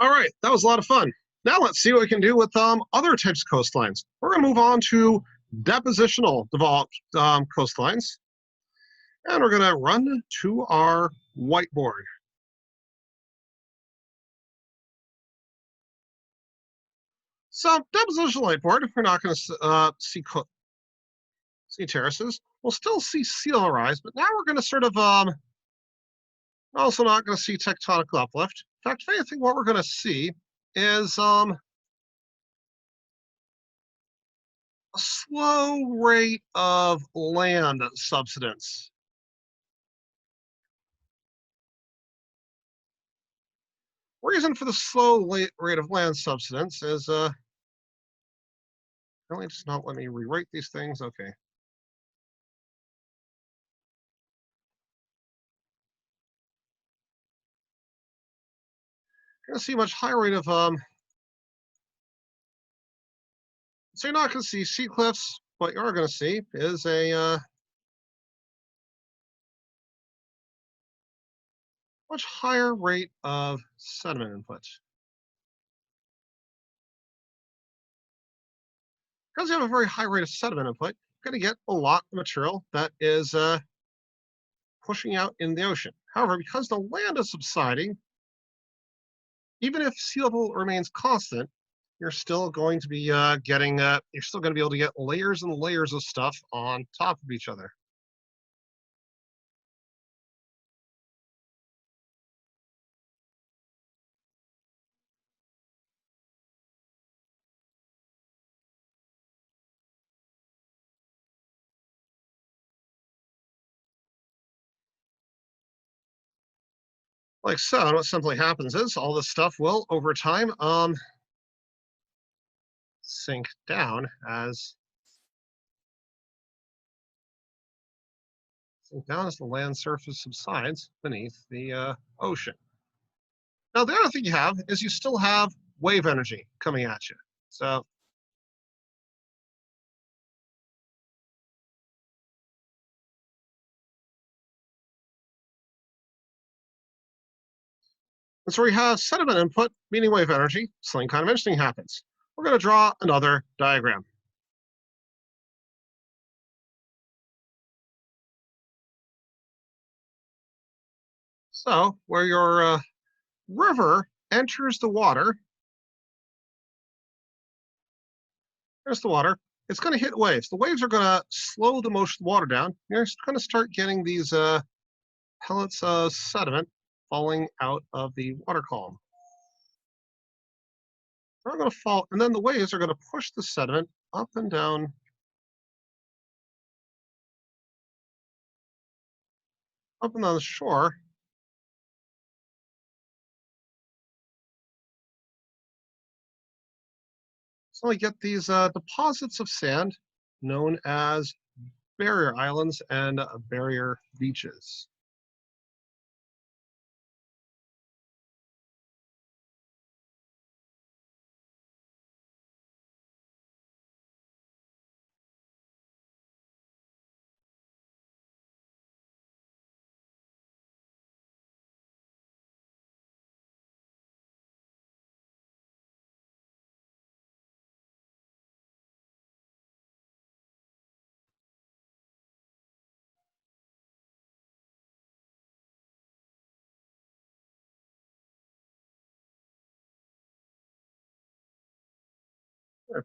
All right, that was a lot of fun. Now let's see what we can do with other types of coastlines. We're going to move on to depositional developed coastlines, and we're going to run to our whiteboard. So depositional whiteboard, we're not going to see terraces. We'll still see sea level rise, but now we're going to sort of also not going to see tectonic uplift. In fact, if anything, what we're going to see is a slow rate of land subsidence. Reason for the slow rate of land subsidence is really just not let me rewrite these things. Okay. You're going to see a much higher rate of so you're not going to see sea cliffs. What you are going to see is a much higher rate of sediment input. Because you have a very high rate of sediment input, you're going to get a lot of material that is pushing out in the ocean. However, because the land is subsiding, even if sea level remains constant, you're still going to be you're still going to be able to get layers and layers of stuff on top of each other. Like so, and what simply happens is all this stuff will, over time, sink down as the land surface subsides beneath the ocean. Now, the other thing you have is you still have wave energy coming at you. So that's where you have sediment input, meaning wave energy. Something kind of interesting happens. We're going to draw another diagram. So where your river enters the water, there's the water. It's going to hit waves. The waves are going to slow the motion of the water down. You're going to start getting these pellets of sediment falling out of the water column. They're going to fall, and then the waves are going to push the sediment up and down the shore. So we get these deposits of sand known as barrier islands and barrier beaches.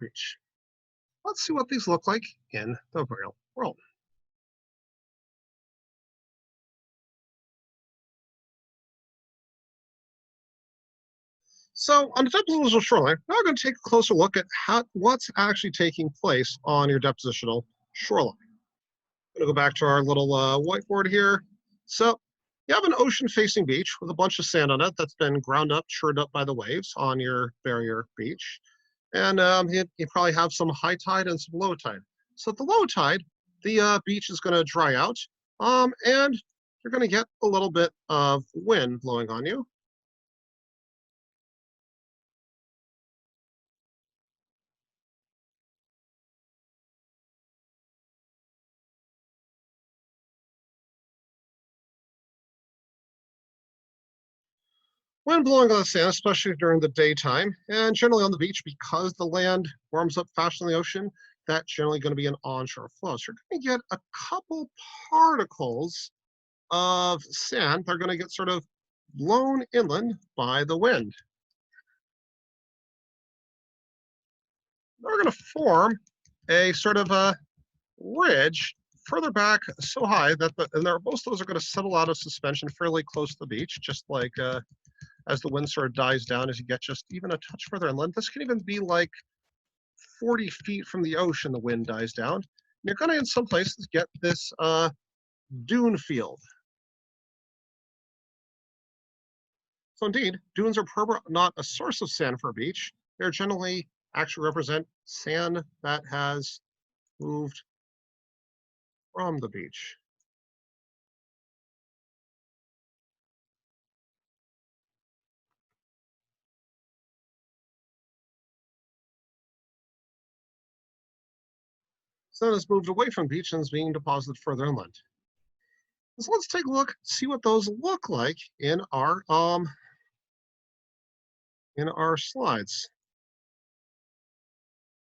Beach. Let's see what these look like in the real world. So on the depositional shoreline, now we're going to take a closer look at what's actually taking place on your depositional shoreline. I'm going to go back to our little whiteboard here. So you have an ocean-facing beach with a bunch of sand on it that's been ground up, churned up by the waves on your barrier beach. And you probably have some high tide and some low tide. So at the low tide, the beach is going to dry out, and you're going to get a little bit of wind blowing on you. Wind blowing on the sand, especially during the daytime, and generally on the beach because the land warms up faster than the ocean, that's generally going to be an onshore flow. So you're going to get a couple particles of sand. They're going to get sort of blown inland by the wind. They're going to form a sort of a ridge further back so high that most of those are going to settle out of suspension fairly close to the beach, just like as the wind sort of dies down as you get just even a touch further inland. This can even be like 40 feet from the ocean, the wind dies down. And you're going to, in some places, get this dune field. So indeed, dunes are not a source of sand for a beach. They're generally actually represent sand that has moved from the beach. Sand has moved away from the beach and is being deposited further inland. So let's take a look, see what those look like in our slides.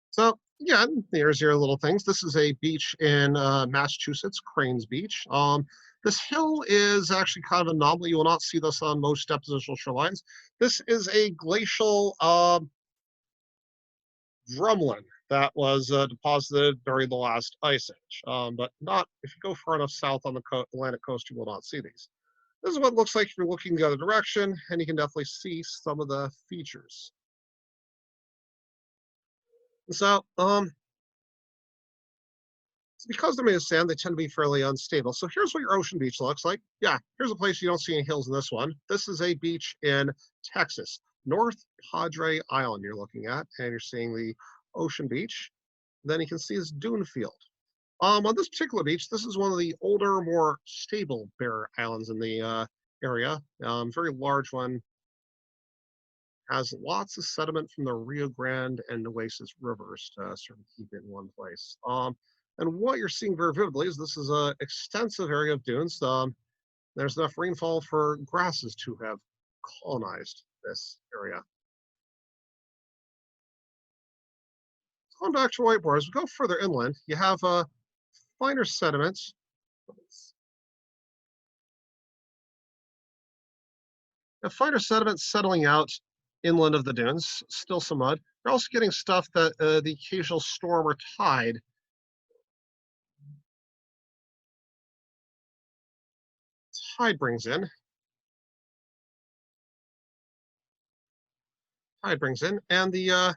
So again, here's your little things. This is a beach in Massachusetts, Cranes Beach. This hill is actually kind of an anomaly. You will not see this on most depositional shorelines. This is a glacial drumlin that was deposited during the last ice age. But not if you go far enough south on the Atlantic coast, you will not see these. This is what it looks like if you're looking the other direction, and you can definitely see some of the features. So, because they're made of sand, they tend to be fairly unstable. So here's what your ocean beach looks like. Yeah, here's a place you don't see any hills in this one. This is a beach in Texas, North Padre Island you're looking at, and you're seeing the ocean beach. Then you can see this dune field. On this particular beach, this is one of the older, more stable barrier islands in the area. Very large one, has lots of sediment from the Rio Grande and Nueces rivers to sort of keep it in one place. And what you're seeing very vividly is this is an extensive area of dunes. There's enough rainfall for grasses to have colonized this area. Going back to whiteboard, as we go further inland, you have finer sediments. Finer sediments settling out inland of the dunes, still some mud. You're also getting stuff that the occasional storm or tide brings in. And the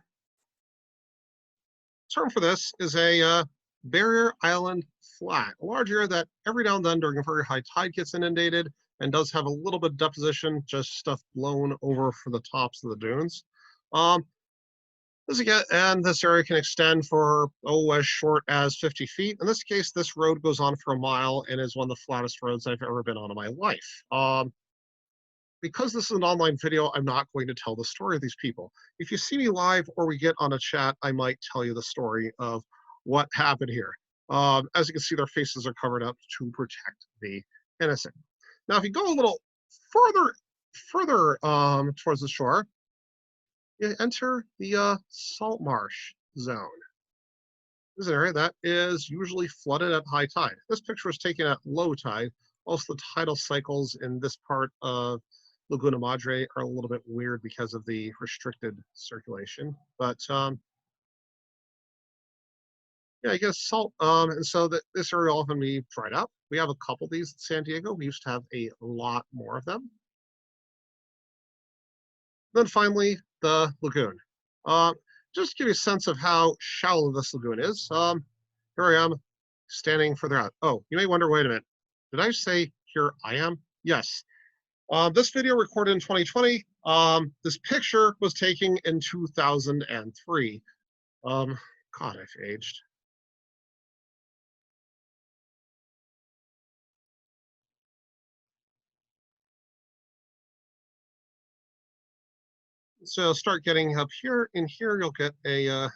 term for this is a barrier island flat, a large area that every now and then during a very high tide gets inundated and does have a little bit of deposition, just stuff blown over for the tops of the dunes. This area can extend for as short as 50 feet. In this case, this road goes on for a mile and is one of the flattest roads I've ever been on in my life. Because this is an online video, I'm not going to tell the story of these people. If you see me live or we get on a chat, I might tell you the story of what happened here. As you can see, their faces are covered up to protect the innocent. Now, if you go a little further towards the shore, you enter the salt marsh zone. This is an area that is usually flooded at high tide. This picture was taken at low tide. Also, the tidal cycles in this part of Laguna Madre are a little bit weird because of the restricted circulation. But yeah, I guess salt. And so this area will often be dried up. We have a couple of these in San Diego. We used to have a lot more of them. Then finally, the lagoon. Just to give you a sense of how shallow this lagoon is, here I am standing further out. Oh, you may wonder, wait a minute, did I say here I am? Yes. This video recorded in 2020. This picture was taken in 2003. God, I've aged. So start getting up here. In here, you'll get a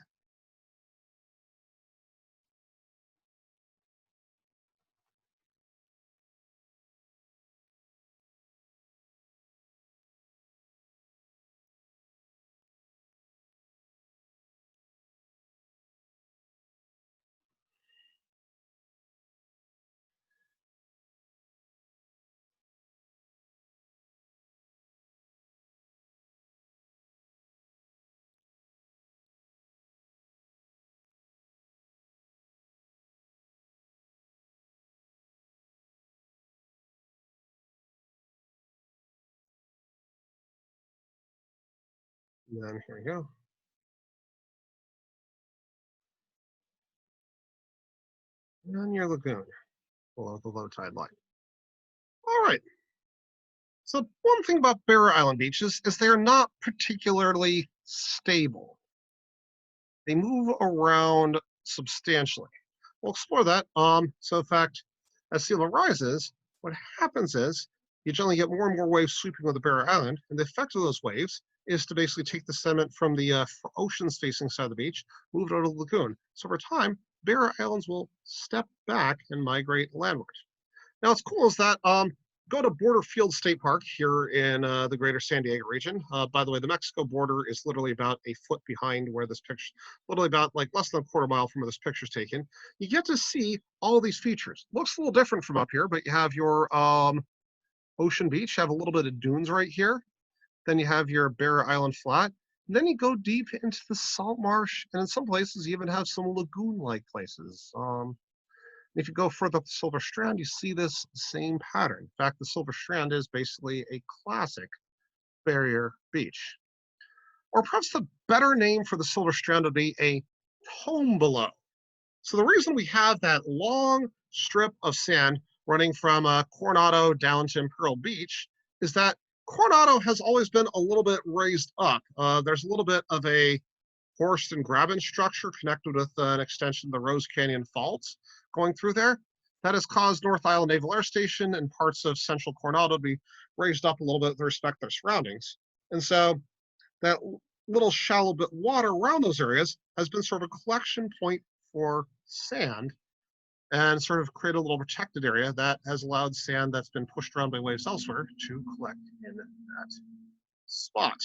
And then here we go. And your lagoon below the low tide line. All right. So one thing about Barrier Island beaches is they're not particularly stable. They move around substantially. We'll explore that. So in fact, as sea level rises, what happens is you generally get more and more waves sweeping over the Barrier Island, and the effect of those waves is to basically take the sediment from the oceans facing side of the beach, move it out of the lagoon. So over time, Barrier Islands will step back and migrate landward. Now, what's cool is that go to Border Field State Park here in the greater San Diego region. By the way, the Mexico border is literally about a foot behind where this picture, literally about like less than a quarter mile from where this picture's taken. You get to see all these features. Looks a little different from up here, but you have your ocean beach, you have a little bit of dunes right here. Then you have your Barrier Island flat. And then you go deep into the salt marsh, and in some places you even have some lagoon-like places. If you go further up the Silver Strand, you see this same pattern. In fact, the Silver Strand is basically a classic barrier beach. Or perhaps the better name for the Silver Strand would be a home below. So the reason we have that long strip of sand running from Coronado down to Imperial Beach is that Coronado has always been a little bit raised up. There's a little bit of a horst and graben structure connected with an extension of the Rose Canyon Faults going through there. That has caused North Island Naval Air Station and parts of central Coronado to be raised up a little bit with respect to their surroundings. And so that little shallow bit of water around those areas has been sort of a collection point for sand and sort of create a little protected area that has allowed sand that's been pushed around by waves elsewhere to collect in that spot.